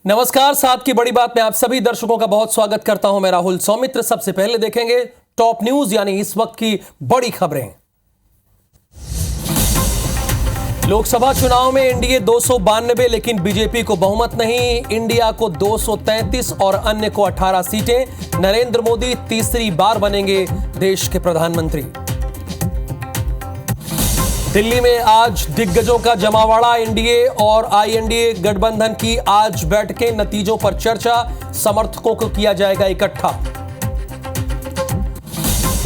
नमस्कार, साथ की बड़ी बात में आप सभी दर्शकों का बहुत स्वागत करता हूं। मैं राहुल सौमित्र। सबसे पहले देखेंगे टॉप न्यूज यानी इस वक्त की बड़ी खबरें। लोकसभा चुनाव में एनडीए 292 लेकिन बीजेपी को बहुमत नहीं। इंडिया को 233 और अन्य को 18 सीटें। नरेंद्र मोदी तीसरी बार बनेंगे देश के प्रधानमंत्री। दिल्ली में आज दिग्गजों का जमावड़ा। एनडीए और आईएनडीए गठबंधन की आज बैठकें, नतीजों पर चर्चा। समर्थकों को किया जाएगा इकट्ठा।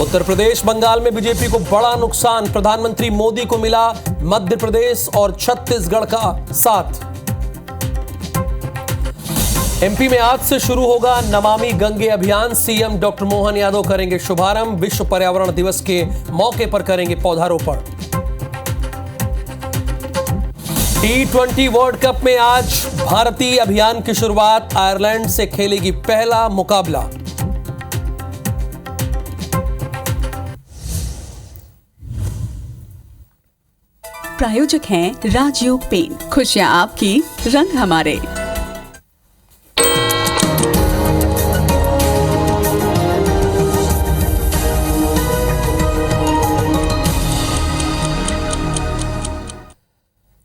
उत्तर प्रदेश बंगाल में बीजेपी को बड़ा नुकसान। प्रधानमंत्री मोदी को मिला मध्य प्रदेश और छत्तीसगढ़ का साथ। एमपी में आज से शुरू होगा नमामि गंगे अभियान। सीएम डॉक्टर मोहन यादव करेंगे शुभारंभ। विश्व पर्यावरण दिवस के मौके पर करेंगे पौधारोपण। T20 वर्ल्ड कप में आज भारतीय अभियान की शुरुआत। आयरलैंड से खेलेगी पहला मुकाबला। प्रायोजक हैं राजयोग पेंट। खुशियां आपकी, रंग हमारे।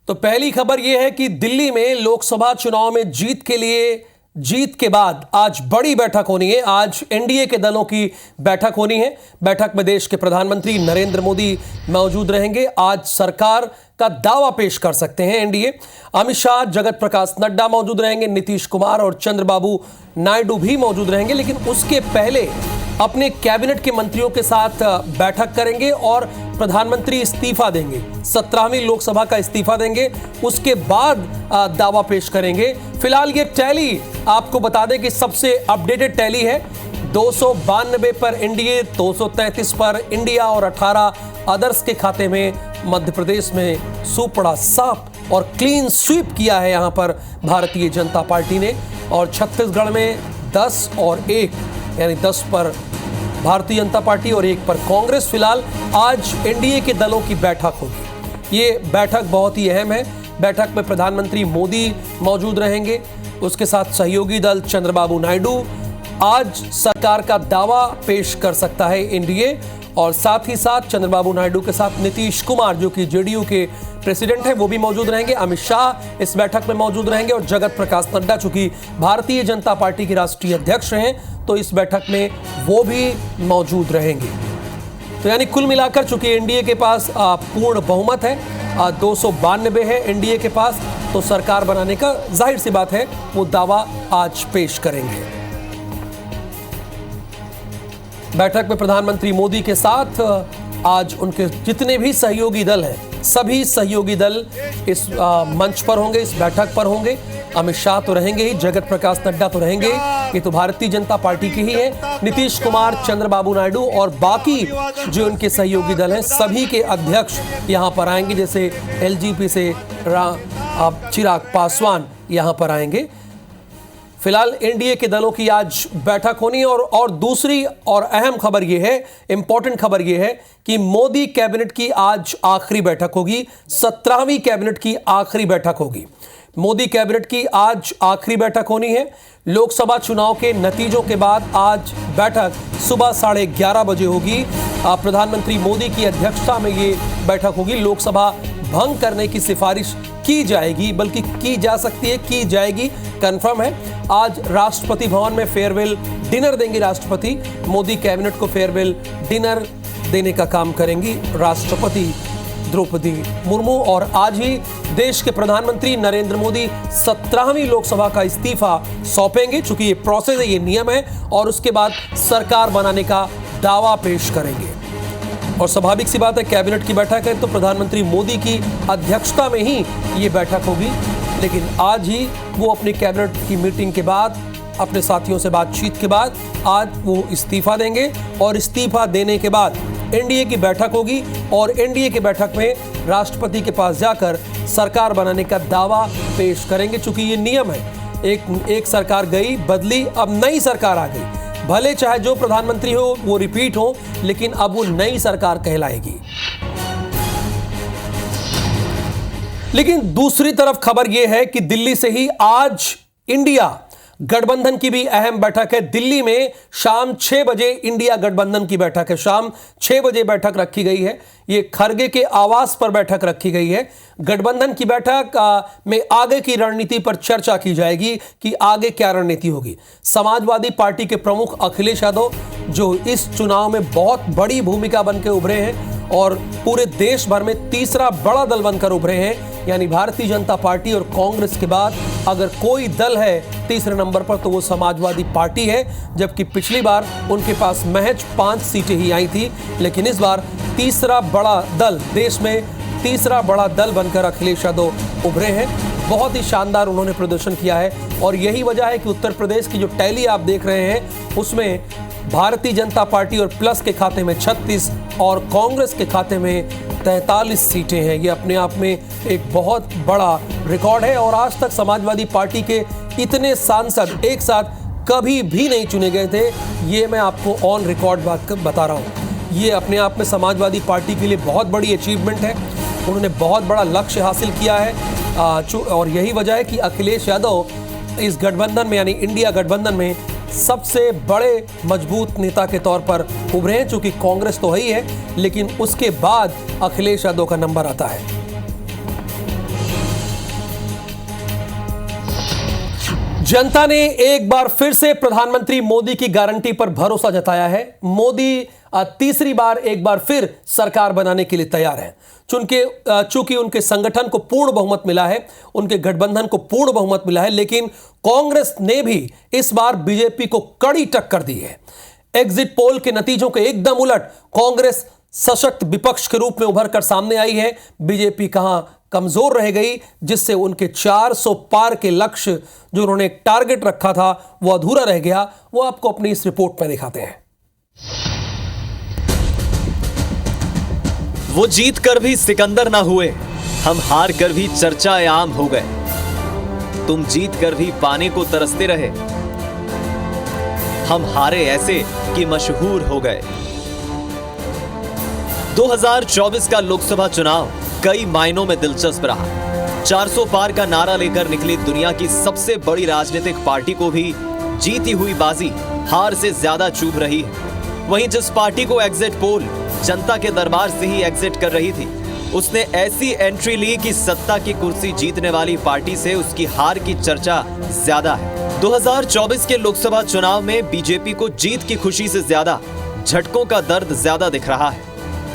तो पहली खबर यह है कि दिल्ली में लोकसभा चुनाव में जीत के बाद आज बड़ी बैठक होनी है। आज एनडीए के दलों की बैठक होनी है। बैठक में देश के प्रधानमंत्री नरेंद्र मोदी मौजूद रहेंगे। आज सरकार का दावा पेश कर सकते हैं एनडीए। अमित शाह, जगत प्रकाश नड्डा मौजूद रहेंगे। नीतीश कुमार और चंद्रबाबू नायडू भी मौजूद रहेंगे। लेकिन उसके पहले अपने कैबिनेट के मंत्रियों के साथ बैठक करेंगे और प्रधानमंत्री इस्तीफा देंगे। 17वीं लोकसभा का इस्तीफा देंगे, उसके बाद दावा पेश करेंगे। फिलहाल ये टैली आपको बता दें कि सबसे अपडेटेड टैली है। 292 पर एनडीए, 233 पर इंडिया और 18 अदर्स के खाते में। मध्य प्रदेश में सूपड़ा साफ और क्लीन स्वीप किया है यहां पर भारतीय जनता पार्टी ने। और छत्तीसगढ़ में 10 और 1 यानी 10 पर भारतीय जनता पार्टी और 1 पर कांग्रेस। फिलहाल आज एनडीए के दलों की बैठक होगी। ये बैठक बहुत ही अहम है। बैठक में प्रधानमंत्री मोदी मौजूद रहेंगे, उसके साथ सहयोगी दल चंद्रबाबू नायडू। आज सरकार का दावा पेश कर सकता है एनडीए और साथ ही साथ चंद्रबाबू नायडू के साथ नीतीश कुमार जो कि जेडीयू के प्रेसिडेंट हैं वो भी मौजूद रहेंगे। अमित शाह इस बैठक में मौजूद रहेंगे और जगत प्रकाश नड्डा चूंकि भारतीय जनता पार्टी के राष्ट्रीय अध्यक्ष हैं तो इस बैठक में वो भी मौजूद रहेंगे। तो यानी कुल मिलाकर चूंकि एनडीए के पास पूर्ण बहुमत है, 292 है एनडीए के पास, तो सरकार बनाने का जाहिर सी बात है वो दावा आज पेश करेंगे। बैठक में प्रधानमंत्री मोदी के साथ आज उनके जितने भी सहयोगी दल हैं सभी सहयोगी दल इस मंच पर होंगे, इस बैठक पर होंगे। अमित शाह तो रहेंगे ही, जगत प्रकाश नड्डा तो रहेंगे, ये तो भारतीय जनता पार्टी के ही है। नीतीश कुमार, चंद्रबाबू नायडू और बाकी जो उनके सहयोगी दल हैं सभी के अध्यक्ष यहां पर आएंगे। जैसे एलजेपी से चिराग पासवान यहां पर आएंगे। फिलहाल एनडीए के दलों की आज बैठक होनी है। और दूसरी और अहम खबर यह है, इंपॉर्टेंट खबर यह है कि मोदी कैबिनेट की आज आखिरी बैठक होगी। 17वीं कैबिनेट की आखिरी बैठक होगी। मोदी कैबिनेट की आज आखिरी बैठक होनी है। लोकसभा चुनाव के नतीजों के बाद आज बैठक सुबह 11:30 बजे होगी। प्रधानमंत्री मोदी की अध्यक्षता में ये बैठक होगी। लोकसभा भंग करने की सिफारिश की जाएगी, बल्कि की जा सकती है, की जाएगी, कंफर्म है। आज राष्ट्रपति भवन में फेयरवेल डिनर देंगे राष्ट्रपति। मोदी कैबिनेट को फेयरवेल डिनर देने का काम करेंगी राष्ट्रपति द्रौपदी मुर्मू। और आज ही देश के प्रधानमंत्री नरेंद्र मोदी 17वीं लोकसभा का इस्तीफा सौंपेंगे। चूंकि ये प्रोसेस है, ये नियम है, और उसके बाद सरकार बनाने का दावा पेश करेंगे। और स्वाभाविक सी बात है, कैबिनेट की बैठक है तो प्रधानमंत्री मोदी की अध्यक्षता में ही ये बैठक होगी। लेकिन आज ही वो अपनी कैबिनेट की मीटिंग के बाद, अपने साथियों से बातचीत के बाद आज वो इस्तीफा देंगे। और इस्तीफा देने के बाद एनडीए की बैठक होगी और एनडीए की बैठक में राष्ट्रपति के पास जाकर सरकार बनाने का दावा पेश करेंगे। चूंकि ये नियम है, एक सरकार गई, बदली, अब नई सरकार आ गई। भले चाहे जो प्रधानमंत्री हो वो रिपीट हो, लेकिन अब वो नई सरकार कहलाएगी। लेकिन दूसरी तरफ खबर यह है कि दिल्ली से ही आज इंडिया गठबंधन की भी अहम बैठक है। दिल्ली में शाम 6 बजे इंडिया गठबंधन की बैठक है। शाम 6 बजे बैठक रखी गई है। ये खरगे के आवास पर बैठक रखी गई है। गठबंधन की बैठक में आगे की रणनीति पर चर्चा की जाएगी कि आगे क्या रणनीति होगी। समाजवादी पार्टी के प्रमुख अखिलेश यादव, जो इस चुनाव में बहुत बड़ी भूमिका बनकर उभरे हैं और पूरे देश भर में तीसरा बड़ा दल बनकर उभरे हैं, यानी भारतीय जनता पार्टी और कांग्रेस के बाद अगर कोई दल है तीसरे नंबर पर तो वो समाजवादी पार्टी है। जबकि पिछली बार उनके पास महज 5 सीटें ही आई थी, लेकिन इस बार तीसरा बड़ा दल, देश में तीसरा बड़ा दल बनकर अखिलेश यादव उभरे हैं। बहुत ही शानदार उन्होंने प्रदर्शन किया है और यही वजह है कि उत्तर प्रदेश की जो टैली आप देख रहे हैं उसमें भारतीय जनता पार्टी और प्लस के खाते में 36 और कांग्रेस के खाते में 43 सीटें हैं। ये अपने आप में एक बहुत बड़ा रिकॉर्ड है और आज तक समाजवादी पार्टी के इतने सांसद एक साथ कभी भी नहीं चुने गए थे। ये मैं आपको ऑन रिकॉर्ड बात बता रहा हूँ। ये अपने आप में समाजवादी पार्टी के लिए बहुत बड़ी अचीवमेंट है। उन्होंने बहुत बड़ा लक्ष्य हासिल किया है और यही वजह है कि अखिलेश यादव इस गठबंधन में यानी इंडिया गठबंधन में सबसे बड़े मजबूत नेता के तौर पर उभरे हैं। चूंकि कांग्रेस तो है ही है, लेकिन उसके बाद अखिलेश यादव का नंबर आता है। जनता ने एक बार फिर से प्रधानमंत्री मोदी की गारंटी पर भरोसा जताया है। मोदी तीसरी बार एक बार फिर सरकार बनाने के लिए तैयार है। चूंकि उनके संगठन को पूर्ण बहुमत मिला है, उनके गठबंधन को पूर्ण बहुमत मिला है, लेकिन कांग्रेस ने भी इस बार बीजेपी को कड़ी टक्कर दी है। एग्जिट पोल के नतीजों के एकदम उलट कांग्रेस सशक्त विपक्ष के रूप में उभर कर सामने आई है। बीजेपी कहां कमजोर रह गई, जिससे उनके 400 पार के लक्ष्य जो उन्होंने टारगेट रखा था वो अधूरा रह गया। वो आपको अपनी इस रिपोर्ट में दिखाते हैं। वो जीत कर भी सिकंदर ना हुए, हम हार कर भी चर्चा आम हो गए। तुम जीत कर भी पाने को तरसते रहे, हम हारे ऐसे कि मशहूर हो गए। 2024 का लोकसभा चुनाव कई मायनों में दिलचस्प रहा। 400 पार का नारा लेकर निकली दुनिया की सबसे बड़ी राजनीतिक पार्टी को भी जीती हुई बाजी हार से ज्यादा चुभ रही है। वहीं जिस पार्टी को एग्जिट पोल जनता के दरबार से ही एग्जिट कर रही थी, उसने ऐसी एंट्री ली कि सत्ता की कुर्सी जीतने वाली पार्टी से उसकी हार की चर्चा ज्यादा है। 2024 के लोकसभा चुनाव में बीजेपी को जीत की खुशी से ज्यादा झटकों का दर्द ज्यादा दिख रहा है।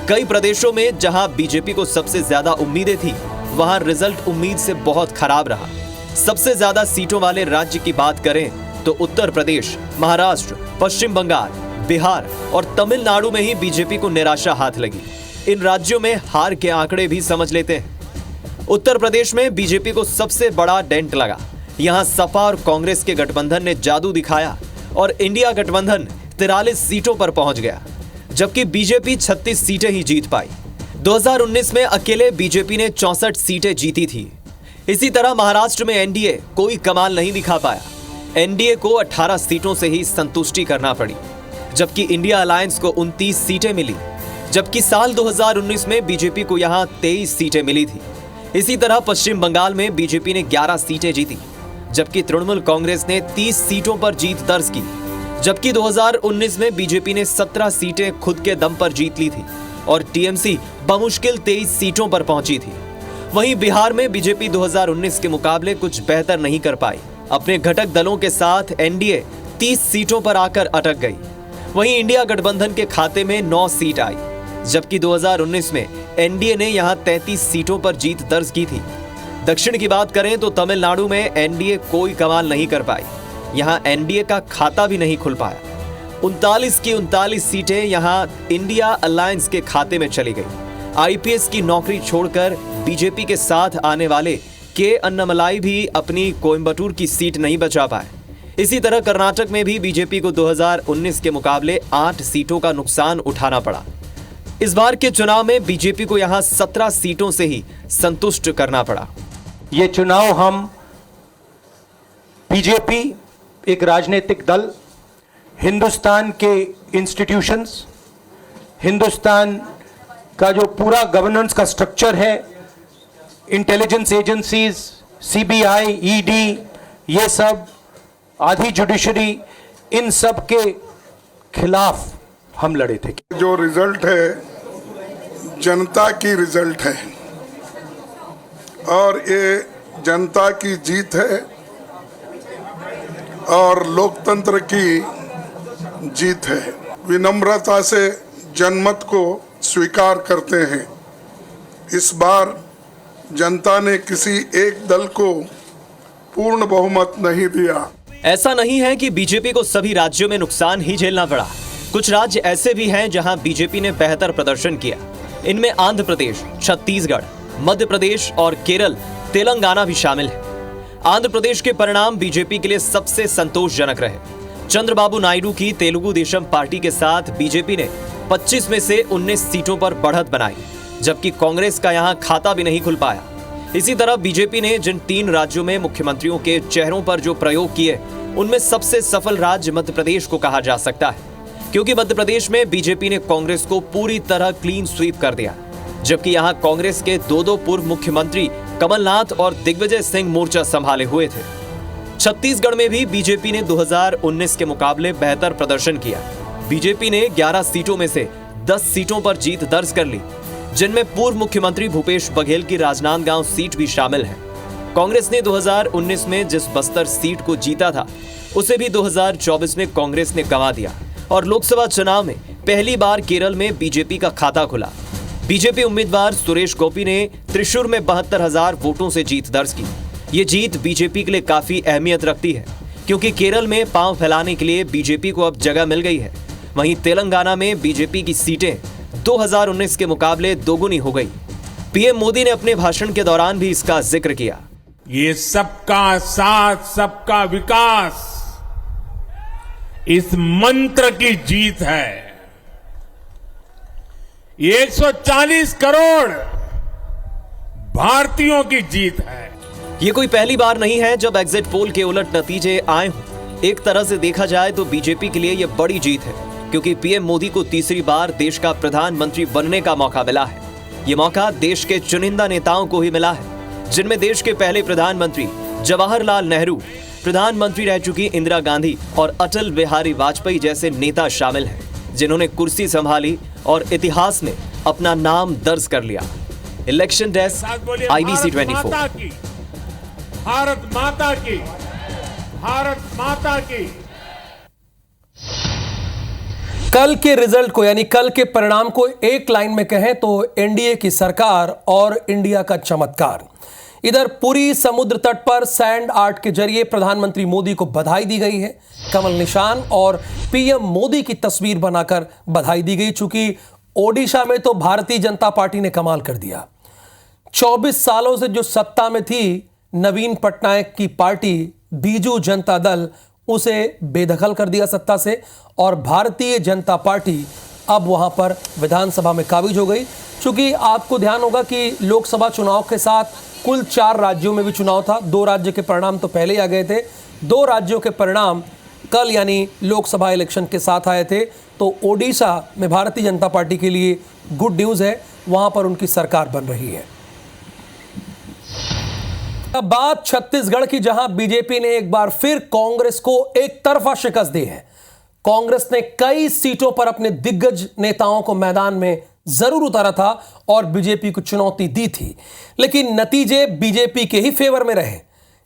कई प्रदेशों में जहां बीजेपी को सबसे ज्यादा उम्मीदें थी, वहां रिजल्ट उम्मीद से बहुत खराब रहा। सबसे ज्यादा सीटों वाले राज्य की बात करें तो उत्तर प्रदेश, महाराष्ट्र, पश्चिम बंगाल, बिहार और तमिलनाडु में ही बीजेपी को निराशा हाथ लगी। इन राज्यों में हार के आंकड़े भी समझ लेते हैं। उत्तर प्रदेश में बीजेपी को सबसे बड़ा डेंट लगा। यहां सपा और कांग्रेस के गठबंधन ने जादू दिखाया और इंडिया गठबंधन 43 सीटों पर पहुंच गया, जबकि बीजेपी 36 सीटें ही जीत पाई। 2019 में अकेले बीजेपी ने 64 सीटें जीती थी। इसी तरह महाराष्ट्र में एनडीए कोई कमाल नहीं दिखा पाया। एनडीए को 18 सीटों से ही संतुष्टि करना पड़ी, जबकि इंडिया अलायंस को 29 सीटें मिली। जबकि साल 2019 में बीजेपी को यहां 23 सीटें मिली थी। इसी तरह पश्चिम बंगाल में बीजेपी ने 11 सीटें जीती, जबकि तृणमूल कांग्रेस ने 30 सीटों पर जीत दर्ज की। जबकि 2019 में बीजेपी ने 17 सीटें खुद के दम पर जीत ली थी और टीएमसी बमुश्किल 23 सीटों पर पहुंची थी। वहीं बिहार में बीजेपी 2019 के मुकाबले कुछ बेहतर नहीं कर पाई। अपने घटक दलों के साथ एनडीए 30 सीटों पर आकर अटक गई। वहीं इंडिया गठबंधन के खाते में 9 सीट आई, जबकि 2019 में एनडीए ने यहां 33 सीटों पर जीत दर्ज की थी। दक्षिण की बात करें तो तमिलनाडु में एनडीए कोई कमाल नहीं कर पाई। यहां एनडीए का खाता भी नहीं खुल पाया। 39 की 39 सीटें यहां इंडिया अलायंस के खाते में चली गई। आईपीएस की नौकरी छोड़कर बीजेपी के साथ आने वाले के अन्नामलाई भी अपनी कोयंबटूर की सीट नहीं बचा पाए। इसी तरह कर्नाटक में भी बीजेपी को 2019 के मुकाबले 8 सीटों का नुकसान उठाना पड़ा। इस बार के चुनाव में बीजेपी को यहां 17 सीटों से ही संतुष्ट करना पड़ा। ये चुनाव हम बीजेपी एक राजनीतिक दल, हिंदुस्तान के इंस्टीट्यूशंस, हिंदुस्तान का जो पूरा गवर्नेंस का स्ट्रक्चर है, इंटेलिजेंस एजेंसीज, सीबीआई, ईडी, ये सब आधी जुडिशरी, इन सब के खिलाफ हम लड़े थे। जो रिजल्ट है जनता की रिजल्ट है और ये जनता की जीत है और लोकतंत्र की जीत है। विनम्रता से जनमत को स्वीकार करते हैं। इस बार जनता ने किसी एक दल को पूर्ण बहुमत नहीं दिया। ऐसा नहीं है कि बीजेपी को सभी राज्यों में नुकसान ही झेलना पड़ा। कुछ राज्य ऐसे भी हैं जहां बीजेपी ने बेहतर प्रदर्शन किया। इनमें आंध्र प्रदेश, छत्तीसगढ़, मध्य प्रदेश और केरल, तेलंगाना भी शामिल है। आंध्र प्रदेश के परिणाम बीजेपी के लिए सबसे संतोषजनक रहे। चंद्रबाबू नायडू की तेलुगु देशम पार्टी के साथ बीजेपी ने 25 में से 19 सीटों पर बढ़त बनाई, जबकि कांग्रेस का यहां खाता भी नहीं खुल पाया। इसी तरह बीजेपी ने जिन 3 राज्यों में मुख्यमंत्रियों के चेहरों पर जो प्रयोग किए, उनमें सबसे सफल राज्य मध्य प्रदेश को कहा जा सकता है, क्योंकि मध्य प्रदेश में बीजेपी ने कांग्रेस को पूरी तरह क्लीन स्वीप कर दिया, जबकि यहां कांग्रेस के 2 पूर्व मुख्यमंत्री कमलनाथ और दिग्विजय सिंह मोर्चा संभाले हुए थे। छत्तीसगढ़ में भी बीजेपी ने 2019 के मुकाबले बेहतर प्रदर्शन किया। बीजेपी ने 11 सीटों में से 10 सीटों पर जीत दर्ज कर ली, जिनमें पूर्व मुख्यमंत्री भूपेश बघेल की राजनांदगांव सीट भी शामिल है। कांग्रेस ने 2019 में जिस बस्तर सीट को जीता था, उसे भी 2024 में कांग्रेस ने गंवा दिया और लोकसभा चुनाव में पहली बार केरल में बीजेपी का खाता खुला। बीजेपी उम्मीदवार सुरेश गोपी ने त्रिशूर में 72,000 वोटों से जीत दर्ज की। ये जीत बीजेपी के लिए काफी अहमियत रखती है, क्योंकि केरल में पांव फैलाने के लिए बीजेपी को अब जगह मिल गई है। वहीं तेलंगाना में बीजेपी की सीटें 2019 के मुकाबले दोगुनी हो गई। पीएम मोदी ने अपने भाषण के दौरान भी इसका जिक्र किया। ये सबका साथ, सबका विकास इस मंत्र की जीत है। ये 140 करोड़ भारतीयों की जीत है। ये कोई पहली बार नहीं है जब एग्जिट पोल के उलट नतीजे आए हों। एक तरह से देखा जाए तो बीजेपी के लिए यह बड़ी जीत है, क्योंकि पीएम मोदी को तीसरी बार देश का प्रधानमंत्री बनने का मौका मिला है। ये मौका देश के चुनिंदा नेताओं को ही मिला है, जिनमें देश के पहले प्रधानमंत्री जवाहरलाल नेहरू, प्रधानमंत्री रह चुकी इंदिरा गांधी और अटल बिहारी वाजपेयी जैसे नेता शामिल हैं, जिन्होंने कुर्सी संभाली और इतिहास में अपना नाम दर्ज कर लिया। Election desk, IBC 24। भारत माता की, भारत माता की। कल के रिजल्ट को, यानी कल के परिणाम को एक लाइन में कहें तो एनडीए की सरकार और इंडिया का चमत्कार। इधर पूरी समुद्र तट पर सैंड आर्ट के जरिए प्रधानमंत्री मोदी को बधाई दी गई है। कमल निशान और पीएम मोदी की तस्वीर बनाकर बधाई दी गई। चूंकि ओडिशा में तो भारतीय जनता पार्टी ने कमाल कर दिया। 24 सालों से जो सत्ता में थी नवीन पटनायक की पार्टी बीजू जनता दल, उसे बेदखल कर दिया सत्ता से, और भारतीय जनता पार्टी अब वहां पर विधानसभा में काबिज हो गई। चूंकि आपको ध्यान होगा कि लोकसभा चुनाव के साथ कुल 4 राज्यों में भी चुनाव था। 2 राज्य के परिणाम तो पहले ही आ गए थे, 2 राज्यों के परिणाम कल यानी लोकसभा इलेक्शन के साथ आए थे। तो ओडिशा में भारतीय जनता पार्टी के लिए गुड न्यूज है, वहां पर उनकी सरकार बन रही है। अब बात छत्तीसगढ़ की, जहां बीजेपी ने एक बार फिर कांग्रेस को एक तरफा शिकस्त दी है। कांग्रेस ने कई सीटों पर अपने दिग्गज नेताओं को मैदान में जरूर उतारा था और बीजेपी को चुनौती दी थी, लेकिन नतीजे बीजेपी के ही फेवर में रहे।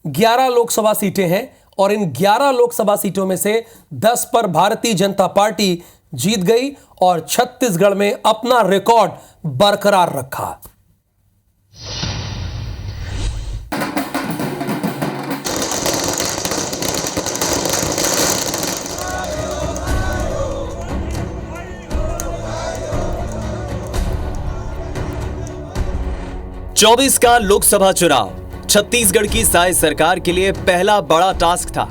11 लोकसभा सीटें हैं और इन 11 लोकसभा सीटों में से 10 पर भारतीय जनता पार्टी जीत गई और छत्तीसगढ़ में अपना रिकॉर्ड बरकरार रखा। चौबीस का लोकसभा चुनाव छत्तीसगढ़ की साय सरकार के लिए पहला बड़ा टास्क था।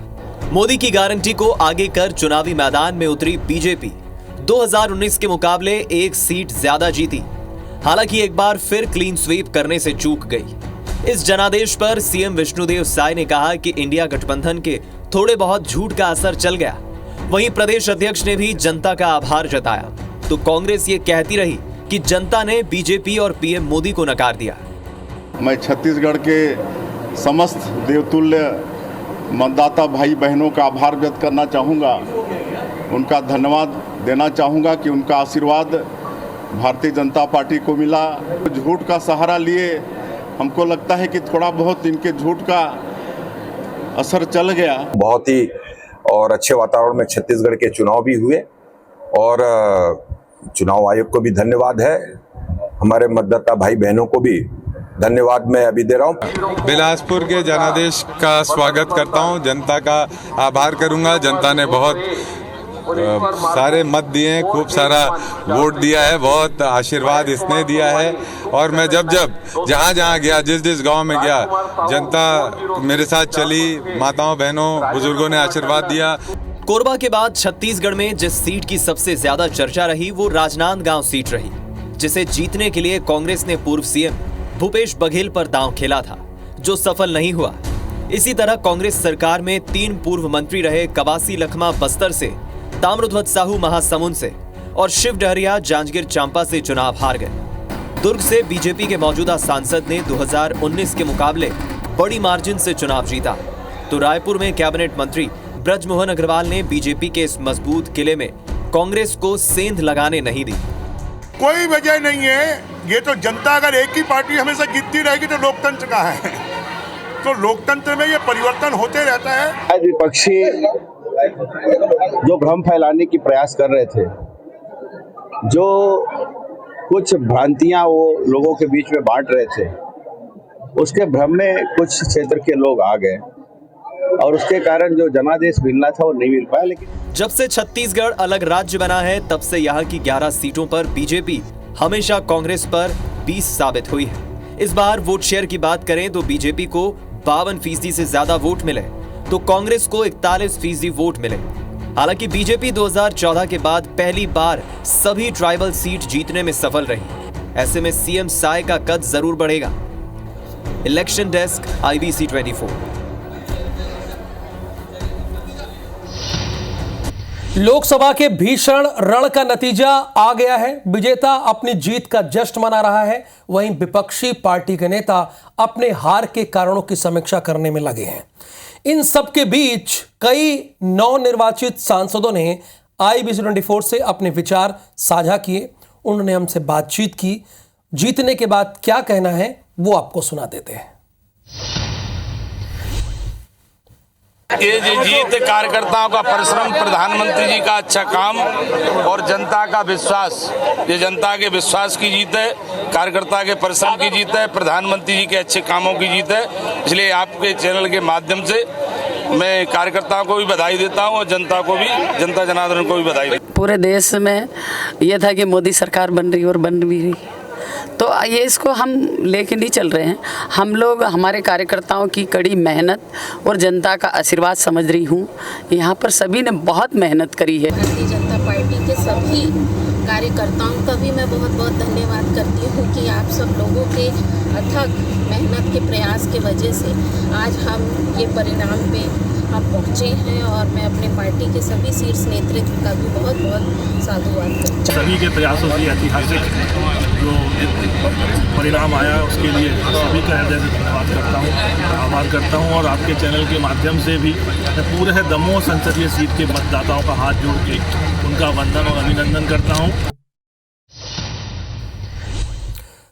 मोदी की गारंटी को आगे कर चुनावी मैदान में उतरी बीजेपी 2019 के मुकाबले 1 सीट ज्यादा जीती। हालांकि एक बार फिर क्लीन स्वीप करने से चूक गई। इस जनादेश पर सीएम विष्णुदेव साय ने कहा कि इंडिया गठबंधन के थोड़े बहुत झूठ का असर चल गया। वहीं प्रदेश अध्यक्ष ने भी जनता का आभार जताया। तो कांग्रेस ये कहती रही कि जनता ने बीजेपी और पीएम मोदी को नकार दिया। मैं छत्तीसगढ़ के समस्त देवतुल्य मतदाता भाई बहनों का आभार व्यक्त करना चाहूँगा, उनका धन्यवाद देना चाहूँगा कि उनका आशीर्वाद भारतीय जनता पार्टी को मिला। झूठ का सहारा लिए हमको लगता है कि थोड़ा बहुत इनके झूठ का असर चल गया। बहुत ही और अच्छे वातावरण में छत्तीसगढ़ के चुनाव भी हुए और चुनाव आयोग को भी धन्यवाद है, हमारे मतदाता भाई बहनों को भी धन्यवाद मैं अभी दे रहा हूँ। बिलासपुर के जनादेश का स्वागत करता हूँ, जनता का आभार करूँगा। जनता ने बहुत सारे मत दिए हैं, खूब सारा वोट दिया है, बहुत आशीर्वाद इसने दिया है और मैं जब जहाँ गया, जिस गांव में गया, जनता मेरे साथ चली, माताओं बहनों बुजुर्गों ने आशीर्वाद दिया। कोरबा के बाद छत्तीसगढ़ में जिस सीट की सबसे ज्यादा चर्चा रही वो राजनांदगांव सीट रही, जिसे जीतने के लिए कांग्रेस ने पूर्व सीएम भूपेश बघेल पर दांव खेला था, जो सफल नहीं हुआ। इसी तरह कांग्रेस सरकार में 3 पूर्व मंत्री रहे कवासी लखमा बस्तर से, ताम्रध्वज साहू महासमुंद से और शिव डहरिया जांजगीर चांपा से चुनाव हार गए। दुर्ग से बीजेपी के मौजूदा सांसद ने 2019 के मुकाबले बड़ी मार्जिन से चुनाव जीता, तो रायपुर में कैबिनेट मंत्री ब्रजमोहन अग्रवाल ने बीजेपी के इस मजबूत किले में कांग्रेस को सेंध लगाने नहीं दी। कोई वजह नहीं है, ये तो जनता अगर एक ही पार्टी हमेशा जीतती रहेगी तो लोकतंत्र का है, तो लोकतंत्र में ये परिवर्तन होते रहता है। विपक्षी जो भ्रम फैलाने की प्रयास कर रहे थे, जो कुछ भ्रांतियां वो लोगों के बीच में बांट रहे थे, उसके भ्रम में कुछ क्षेत्र के लोग आ गए और उसके कारण जो जनादेश मिलना था वो नहीं मिल पाया। लेकिन जब से छत्तीसगढ़ अलग राज्य बना है तब से यहाँ की 11 सीटों पर बीजेपी हमेशा कांग्रेस पर 20 साबित हुई है। इस बार वोट शेयर की बात करें तो बीजेपी को 52% से ज्यादा वोट मिले, तो कांग्रेस को 41% वोट मिले। हालांकि बीजेपी 2014 के बाद पहली बार सभी ट्राइबल सीट जीतने में सफल रही। ऐसे में सीएम साय का कद जरूर बढ़ेगा। Election desk IBC 24। लोकसभा के भीषण रण का नतीजा आ गया है। विजेता अपनी जीत का जश्न मना रहा है, वहीं विपक्षी पार्टी के नेता अपने हार के कारणों की समीक्षा करने में लगे हैं। इन सब के बीच कई नवनिर्वाचित सांसदों ने IBC 24 से अपने विचार साझा किए। उन्होंने हमसे बातचीत की। जीतने के बाद क्या कहना है वो आपको सुना देते हैं। ये जीत कार्यकर्ताओं का परिश्रम, प्रधानमंत्री जी का अच्छा काम और जनता का विश्वास, ये जनता के विश्वास की जीत है, कार्यकर्ता के परिश्रम की जीत है, प्रधानमंत्री जी के अच्छे कामों की जीत है। इसलिए आपके चैनल के माध्यम से मैं कार्यकर्ताओं को भी बधाई देता हूं और जनता को भी, जनता जनार्दन को भी बधाई देता हूं। पूरे देश में ये था कि मोदी सरकार बन रही और बन भी रही, तो ये इसको हम लेके नहीं चल रहे हैं। हम लोग, हमारे कार्यकर्ताओं की कड़ी मेहनत और जनता का आशीर्वाद समझ रही हूँ। यहाँ पर सभी ने बहुत मेहनत करी है। भारतीय जनता पार्टी के सभी कार्यकर्ताओं का भी मैं बहुत बहुत धन्यवाद करती हूँ कि आप सब लोगों के अथक मेहनत के प्रयास के वजह से आज हम ये परिणाम पे हम पहुँचे हैं और मैं अपने पार्टी के सभी शीर्ष नेतृत्व का भी बहुत बहुत साधुवाद करती हूँ। सभी के प्रयासों से ऐतिहासिक जो परिणाम आया उसके लिए सभी का हृदय से धन्यवाद करता हूँ, आभार करता हूँ और आपके चैनल के माध्यम से भी मैं पूरे दमोह संसदीय सीट के मतदाताओं का हाथ जोड़ के उनका वंदन और अभिनंदन करता हूँ।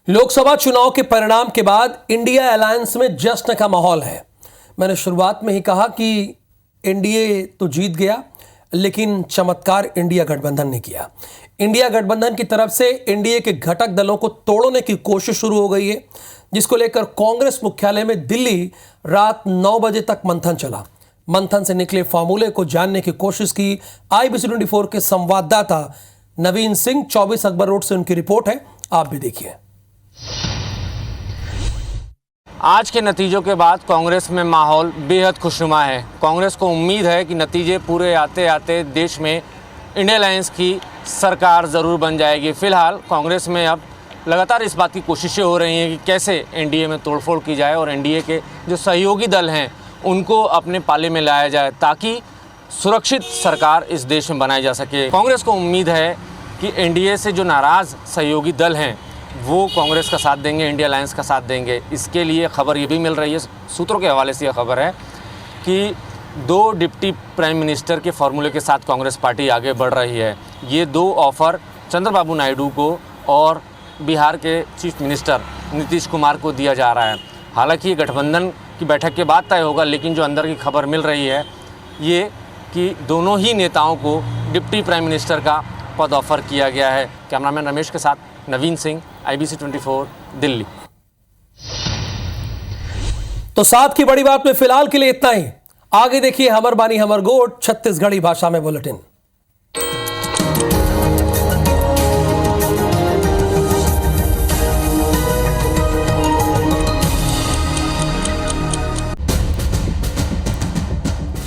लोकसभा चुनाव के परिणाम के बाद इंडिया अलायंस में जश्न का माहौल है। मैंने शुरुआत में ही कहा कि एनडीए तो जीत गया, लेकिन चमत्कार इंडिया गठबंधन ने किया। इंडिया गठबंधन की तरफ से एनडीए के घटक दलों को तोड़ने की कोशिश शुरू हो गई है, जिसको लेकर कांग्रेस मुख्यालय में दिल्ली रात 9 बजे तक मंथन चला। मंथन से निकले फॉर्मूले को जानने की कोशिश की IBC 24 के संवाददाता नवीन सिंह। 24 अकबर रोड से उनकी रिपोर्ट है, आप भी देखिए। आज के नतीजों के बाद कांग्रेस में माहौल बेहद खुशनुमा है। कांग्रेस को उम्मीद है कि नतीजे पूरे आते आते देश में इंडिया अलायंस की सरकार ज़रूर बन जाएगी। फिलहाल कांग्रेस में अब लगातार इस बात की कोशिशें हो रही हैं कि कैसे एनडीए में तोड़फोड़ की जाए और एनडीए के जो सहयोगी दल हैं उनको अपने पाले में लाया जाए, ताकि सुरक्षित सरकार इस देश में बनाई जा सके। कांग्रेस को उम्मीद है कि एनडीए से जो नाराज़ सहयोगी दल हैं वो कांग्रेस का साथ देंगे, इंडिया अलायंस का साथ देंगे। इसके लिए खबर ये भी मिल रही है, सूत्रों के हवाले से यह खबर है कि दो डिप्टी प्राइम मिनिस्टर के फॉर्मूले के साथ कांग्रेस पार्टी आगे बढ़ रही है। ये दो ऑफर चंद्रबाबू नायडू को और बिहार के चीफ मिनिस्टर नीतीश कुमार को दिया जा रहा है। हालांकि ये गठबंधन की बैठक के बाद तय होगा, लेकिन जो अंदर की खबर मिल रही है ये कि दोनों ही नेताओं को डिप्टी प्राइम मिनिस्टर का पद ऑफर किया गया है। कैमरामैन रमेश के साथ नवीन सिंह, IBC 24 दिल्ली। तो साथ की बड़ी बात में फिलहाल के लिए इतना ही। आगे देखिए हमर बानी हमर गोट छत्तीसगढ़ी भाषा में बुलेटिन।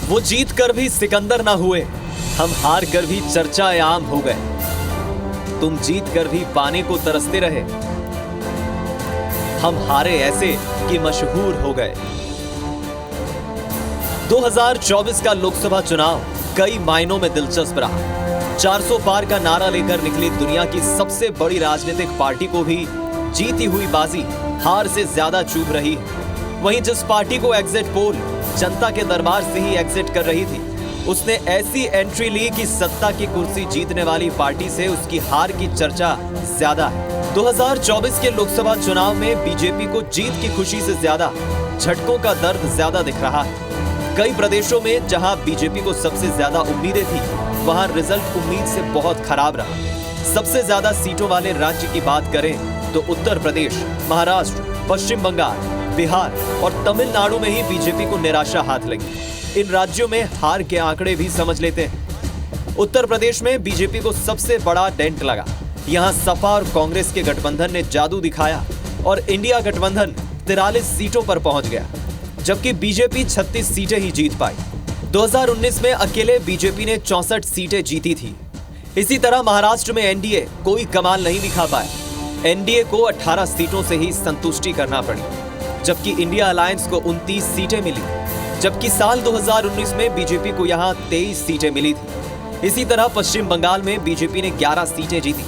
वो जीत कर भी सिकंदर ना हुए, हम हार कर भी चर्चा आम हो गए। तुम जीत कर भी पाने को तरसते रहे, हम हारे ऐसे कि मशहूर हो गए। 2024 का लोकसभा चुनाव कई मायनों में दिलचस्प रहा। 400 पार का नारा लेकर निकली दुनिया की सबसे बड़ी राजनीतिक पार्टी को भी जीती हुई बाजी हार से ज्यादा चुभ रही है। वहीं जिस पार्टी को एग्जिट पोल जनता के दरबार से ही एग्जिट कर रही थी, उसने ऐसी एंट्री ली कि सत्ता की कुर्सी जीतने वाली पार्टी से उसकी हार की चर्चा ज्यादा है। 2024 के लोकसभा चुनाव में बीजेपी को जीत की खुशी से ज्यादा झटकों का दर्द ज्यादा दिख रहा है। कई प्रदेशों में जहां बीजेपी को सबसे ज्यादा उम्मीदें थी, वहां रिजल्ट उम्मीद से बहुत खराब रहा। सबसे ज्यादा सीटों वाले राज्य की बात करें तो उत्तर प्रदेश, महाराष्ट्र, पश्चिम बंगाल, बिहार और तमिलनाडु में ही बीजेपी को निराशा हाथ लगी। इन राज्यों में हार के आंकड़े भी समझ लेते हैं। उत्तर प्रदेश में बीजेपी को सबसे बड़ा डेंट लगा। यहां सपा और कांग्रेस के गठबंधन ने जादू दिखाया और इंडिया गठबंधन 43 सीटों पर पहुंच गया, जबकि बीजेपी 36 सीटें ही जीत पाई। 2019 में अकेले बीजेपी ने 64 सीटें जीती थी। इसी तरह महाराष्ट्र में एनडीए कोई कमाल नहीं दिखा पाया। एनडीए को 18 सीटों से ही संतुष्टि करना पड़ी, जबकि इंडिया अलायंस को 29 सीटें मिली। जबकि साल 2019 में बीजेपी को यहां 23 सीटें मिली थी। इसी तरह पश्चिम बंगाल में बीजेपी ने 11 सीटें जीती,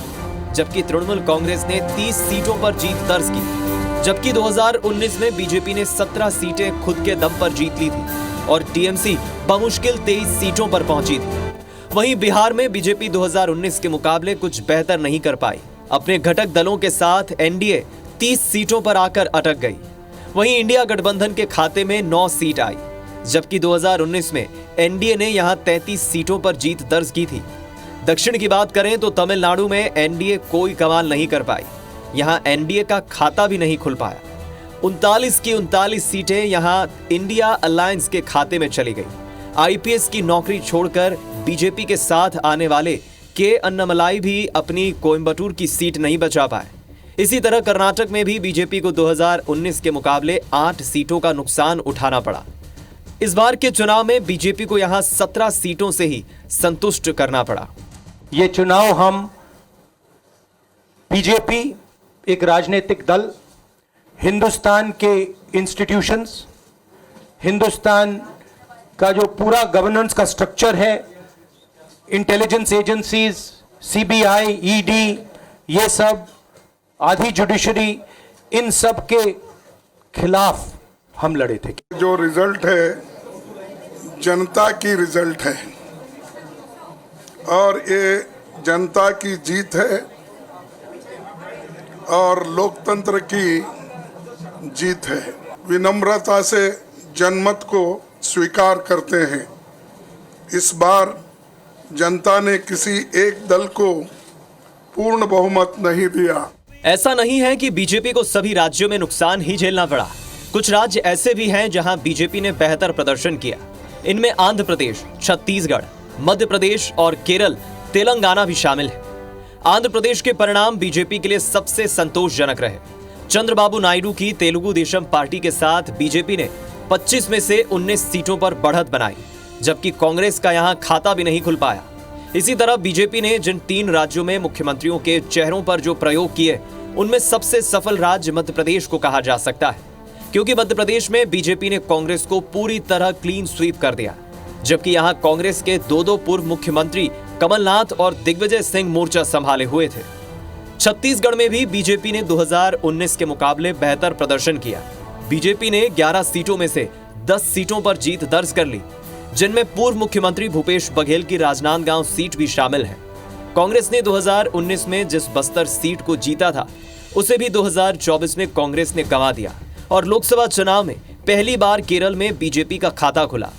जबकि तृणमूल कांग्रेस ने 30 सीटों पर जीत दर्ज की। जबकि 2019 में बीजेपी ने 17 सीटें खुद के दम पर जीत ली थी और टीएमसी बमुश्किल 23 सीटों पर पहुंची थी। वहीं बिहार में बीजेपी 2019 के मुकाबले कुछ बेहतर नहीं कर पाई। अपने घटक दलों के साथ एनडीए 30 सीटों पर आकर अटक गई। वहीं इंडिया गठबंधन के खाते में 9 सीट आई, जबकि 2019 में एनडीए ने यहां 33 सीटों पर जीत दर्ज की थी। दक्षिण की बात करें तो तमिलनाडु में एनडीए कोई कमाल नहीं कर पाई। यहां एनडीए का खाता भी नहीं खुल पाया। 39 की 39 सीटें यहां इंडिया अलायंस के खाते में चली गई। आईपीएस की नौकरी छोड़कर बीजेपी के साथ आने वाले के अन्नामलाई भी अपनी कोयम्बटूर की सीट नहीं बचा पाए। इसी तरह कर्नाटक में भी बीजेपी को 2019 के मुकाबले 8 सीटों का नुकसान उठाना पड़ा। इस बार के चुनाव में बीजेपी को यहां 17 सीटों से ही संतुष्ट करना पड़ा। ये चुनाव हम बीजेपी एक राजनीतिक दल, हिंदुस्तान के इंस्टीट्यूशंस, हिंदुस्तान का जो पूरा गवर्नेंस का स्ट्रक्चर है, इंटेलिजेंस एजेंसीज, सीबीआई, ईडी, ये सब आधी जुडिशरी, इन सब के खिलाफ हम लड़े थे। जो रिजल्ट है जनता की रिजल्ट है और ये जनता की जीत है और लोकतंत्र की जीत है। विनम्रता से जनमत को स्वीकार करते हैं। इस बार जनता ने किसी एक दल को पूर्ण बहुमत नहीं दिया। ऐसा नहीं है कि बीजेपी को सभी राज्यों में नुकसान ही झेलना पड़ा। कुछ राज्य ऐसे भी हैं जहां बीजेपी ने बेहतर प्रदर्शन किया। इनमें आंध्र प्रदेश, छत्तीसगढ़, मध्य प्रदेश और केरल, तेलंगाना भी शामिल है। आंध्र प्रदेश के परिणाम बीजेपी के लिए सबसे संतोषजनक रहे। चंद्रबाबू नायडू की तेलुगु देशम पार्टी के साथ बीजेपी ने 25 में से 19 सीटों पर बढ़त बनाई, जबकि कांग्रेस का यहां खाता भी नहीं खुल पाया। इसी तरह बीजेपी ने जिन 3 राज्यों में मुख्यमंत्रियों के चेहरों पर जो प्रयोग किए, उनमें सबसे सफल राज्य मध्य प्रदेश को कहा जा सकता है, क्योंकि मध्य प्रदेश में बीजेपी ने कांग्रेस को पूरी तरह क्लीन स्वीप कर दिया। जबकि यहां कांग्रेस के 2 पूर्व मुख्यमंत्री कमलनाथ और दिग्विजय सिंह मोर्चा संभाले हुए थे। छत्तीसगढ़ में भी बीजेपी ने 2019 के मुकाबले बेहतर प्रदर्शन किया। बीजेपी ने 11 सीटों में से 10 सीटों पर जीत दर्ज कर ली, जिनमें पूर्व मुख्यमंत्री भूपेश बघेल की राजनांदगांव सीट भी शामिल है। कांग्रेस ने 2019 में जिस बस्तर सीट को जीता था, उसे भी 2024 में कांग्रेस ने गंवा दिया और लोकसभा चुनाव में पहली बार केरल में बीजेपी का खाता खुला।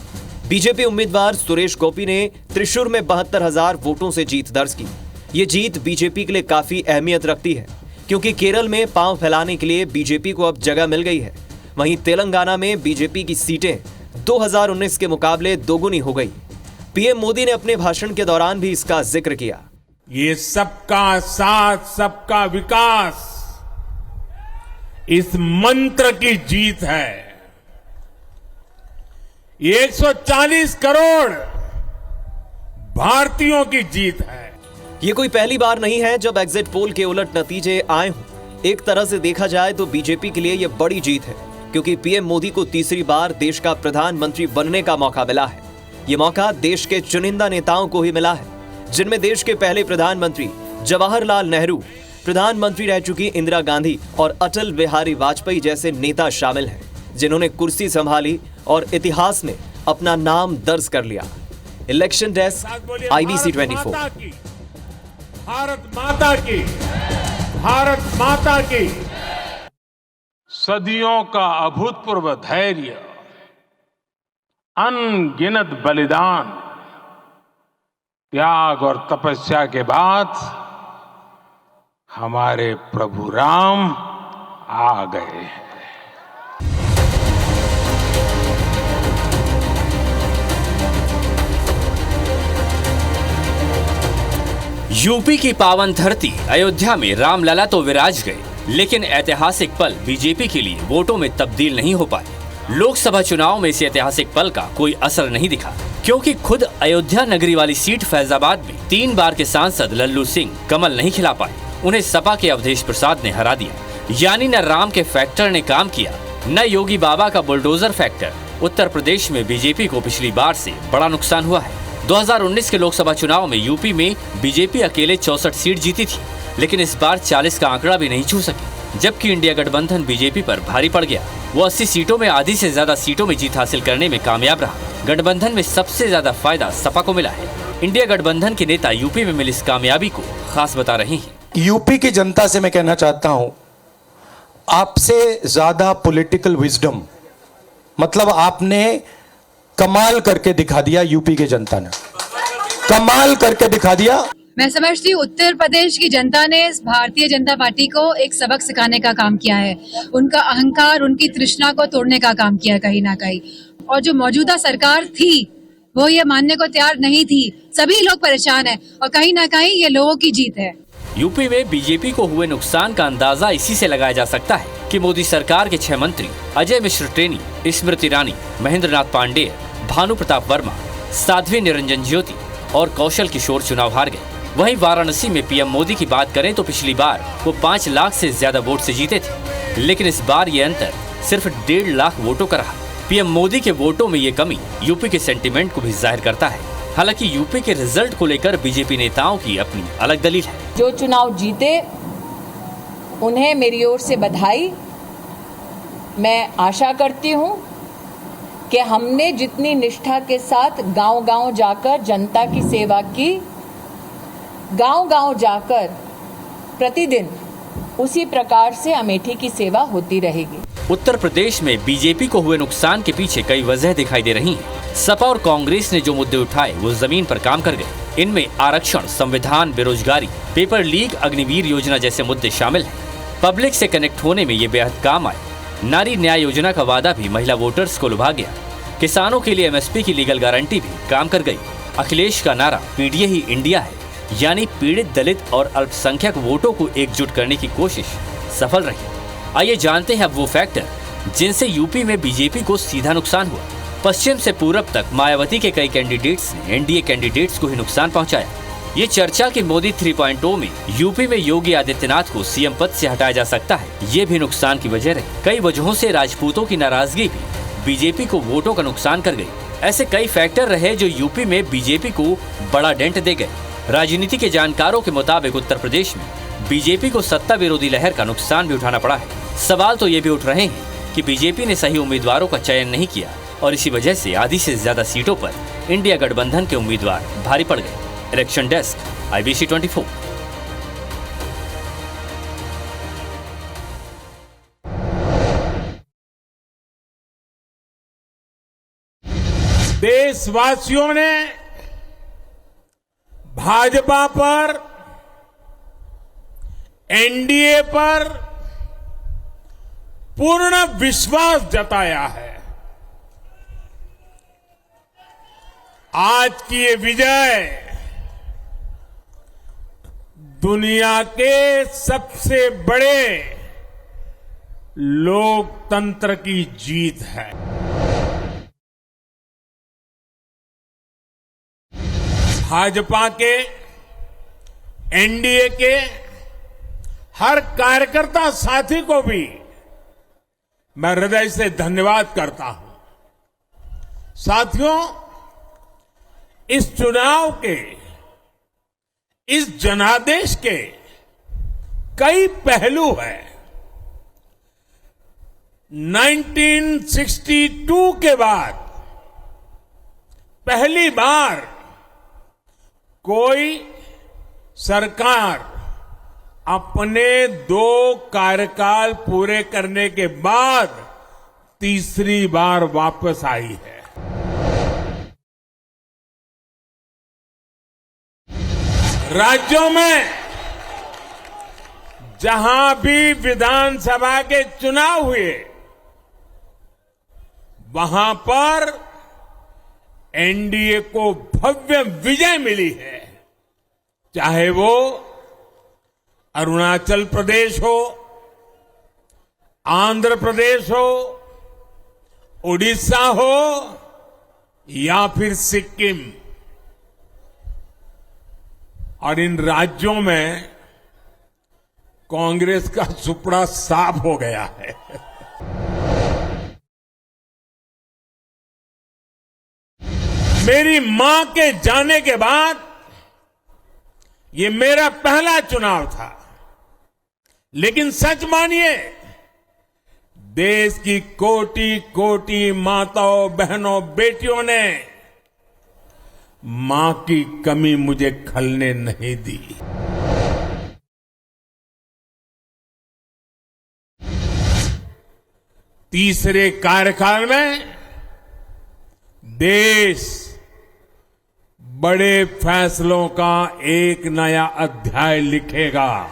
बीजेपी उम्मीदवार सुरेश गोपी ने त्रिशूर में 72,000 वोटों से जीत दर्ज की। ये जीत बीजेपी के लिए काफी अहमियत रखती है, क्योंकि केरल में पांव फैलाने के लिए बीजेपी को अब जगह मिल गई है। वहीं तेलंगाना में बीजेपी की सीटें 2019 के मुकाबले दोगुनी हो गई। पीएम मोदी ने अपने भाषण के दौरान भी इसका जिक्र किया। ये सबका साथ सबका विकास इस मंत्र की जीत है। ये 140 करोड़ भारतीयों की जीत है। ये कोई पहली बार नहीं है जब एग्जिट पोल के उलट नतीजे आए हों। एक तरह से देखा जाए तो बीजेपी के लिए यह बड़ी जीत है, क्योंकि पीएम मोदी को तीसरी बार देश का प्रधानमंत्री बनने का मौका मिला है। ये मौका देश के चुनिंदा नेताओं को ही मिला है, जिनमें देश के पहले प्रधानमंत्री जवाहरलाल नेहरू, प्रधानमंत्री रह चुकी इंदिरा गांधी और अटल बिहारी वाजपेयी जैसे नेता शामिल हैं, जिन्होंने कुर्सी संभाली और इतिहास में अपना नाम दर्ज कर लिया। Election desk IBC 24। भारत माता की, भारत माता की। सदियों का अभूतपूर्व धैर्य, अनगिनत बलिदान, त्याग और तपस्या के बाद हमारे प्रभु राम आ गए हैं। यूपी की पावन धरती अयोध्या में रामलला तो विराज गए, लेकिन ऐतिहासिक पल बीजेपी के लिए वोटों में तब्दील नहीं हो पाए। लोकसभा चुनाव में इस ऐतिहासिक पल का कोई असर नहीं दिखा, क्योंकि खुद अयोध्या नगरी वाली सीट फैजाबाद में 3 बार के सांसद लल्लू सिंह कमल नहीं खिला पाए। उन्हें सपा के अवधेश प्रसाद ने हरा दिया। यानी न राम के फैक्टर ने काम किया, न योगी बाबा का बुलडोजर फैक्टर। उत्तर प्रदेश में बीजेपी को पिछली बार से बड़ा नुकसान हुआ है। 2019 के लोकसभा चुनाव में यूपी में बीजेपी अकेले 64 सीट जीती थी, लेकिन इस बार 40 का आंकड़ा भी नहीं छू सकी, जबकि इंडिया गठबंधन बीजेपी पर भारी पड़ गया। वो 80 सीटों में आधी से ज्यादा सीटों में जीत हासिल करने में कामयाब रहा। गठबंधन में सबसे ज्यादा फायदा सपा को मिला है। इंडिया गठबंधन के नेता यूपी में मिली इस कामयाबी को खास बता रहे हैं। यूपी की जनता से मैं कहना चाहता हूं, आपसे ज्यादा पॉलिटिकल विजडम, मतलब आपने कमाल करके दिखा दिया। यूपी की जनता ने कमाल करके दिखा दिया। मैं समझती हूँ उत्तर प्रदेश की जनता ने भारतीय जनता पार्टी को एक सबक सिखाने का काम किया है। उनका अहंकार, उनकी तृष्णा को तोड़ने का काम किया कहीं ना कहीं। और जो मौजूदा सरकार थी वो ये मानने को तैयार नहीं थी। सभी लोग परेशान हैं और कहीं ना कहीं ये लोगों की जीत है। यूपी में बीजेपी को हुए नुकसान का अंदाजा इसी से लगाया जा सकता है कि मोदी सरकार के 6 मंत्री अजय मिश्र टेनी, स्मृति ईरानी, महेंद्र नाथ पांडेय, भानु प्रताप वर्मा, साध्वी निरंजन ज्योति और कौशल किशोर चुनाव हार गए। वहीं वाराणसी में पीएम मोदी की बात करें तो पिछली बार वो 5 लाख से ज्यादा वोट से जीते थे, लेकिन इस बार ये अंतर सिर्फ 1.5 लाख वोटों का रहा। पीएम मोदी के वोटों में ये कमी यूपी के सेंटीमेंट को भी जाहिर करता है। हालांकि यूपी के रिजल्ट को लेकर बीजेपी नेताओं की अपनी अलग दलील है। जो चुनाव जीते उन्हें मेरी ओर से बधाई। मैं आशा करती हूँ कि हमने जितनी निष्ठा के साथ गांव-गांव जाकर जनता की सेवा की, गांव-गांव जाकर प्रतिदिन उसी प्रकार से अमेठी की सेवा होती रहेगी। उत्तर प्रदेश में बीजेपी को हुए नुकसान के पीछे कई वजह दिखाई दे रही हैं। सपा और कांग्रेस ने जो मुद्दे उठाए वो जमीन पर काम कर गए। इनमें आरक्षण, संविधान, बेरोजगारी, पेपर लीक, अग्निवीर योजना जैसे मुद्दे शामिल हैं। पब्लिक से कनेक्ट होने में ये बेहद काम आए। नारी न्याय योजना का वादा भी महिला वोटर्स को लुभा गया। किसानों के लिए MSP की लीगल गारंटी भी काम कर गई। अखिलेश का नारा पीडीए ही इंडिया है, यानी पीड़ित, दलित और अल्पसंख्यक वोटों को एकजुट करने की कोशिश सफल रही। आइए जानते हैं अब वो फैक्टर जिनसे यूपी में बीजेपी को सीधा नुकसान हुआ। पश्चिम से पूरब तक मायावती के कई कैंडिडेट्स ने एनडीए कैंडिडेट्स को ही नुकसान पहुंचाया। ये चर्चा कि मोदी 3.0 में यूपी में योगी आदित्यनाथ को सीएम पद से हटाया जा सकता है, ये भी नुकसान की वजह रही। कई वजहों से राजपूतों की नाराजगी भी बीजेपी को वोटों का नुकसान कर गई। ऐसे कई फैक्टर रहे जो यूपी में बीजेपी को बड़ा डेंट दे गए। राजनीति के जानकारों के मुताबिक उत्तर प्रदेश में बीजेपी को सत्ता विरोधी लहर का नुकसान भी उठाना पड़ा है। सवाल तो ये भी उठ रहे हैं कि बीजेपी ने सही उम्मीदवारों का चयन नहीं किया और इसी वजह से आधी से ज्यादा सीटों पर इंडिया गठबंधन के उम्मीदवार भारी पड़ गए। Election desk, IBC 24। देशवासियों ने भाजपा पर, एनडीए पर पूर्ण विश्वास जताया है। आज की ये विजय दुनिया के सबसे बड़े लोकतंत्र की जीत है। भाजपा के, एनडीए के हर कार्यकर्ता साथी को भी मैं हृदय से धन्यवाद करता हूं। साथियों, इस चुनाव के, इस जनादेश के कई पहलू हैं। 1962 के बाद पहली बार कोई सरकार अपने 2 कार्यकाल पूरे करने के बाद तीसरी बार वापस आई है। राज्यों में जहां भी विधानसभा के चुनाव हुए, वहां पर एनडीए को भव्य विजय मिली है। चाहे वो अरुणाचल प्रदेश हो, आंध्र प्रदेश हो, उड़ीसा हो या फिर सिक्किम। और इन राज्यों में कांग्रेस का सुपड़ा साफ हो गया है। मेरी मां के जाने के बाद ये मेरा पहला चुनाव था, लेकिन सच मानिए, देश की कोटि कोटि माताओं, बहनों, बेटियों ने मां की कमी मुझे खलने नहीं दी। तीसरे कार्यकाल में देश बड़े फैसलों का एक नया अध्याय लिखेगा।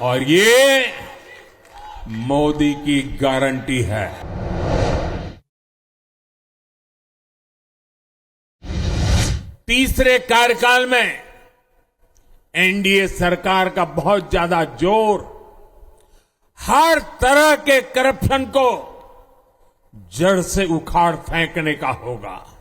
और ये मोदी की गारंटी है। तीसरे कार्यकाल में एनडीए सरकार का बहुत ज्यादा जोर हर तरह के करप्शन को जड़ से उखाड़ फेंकने का होगा।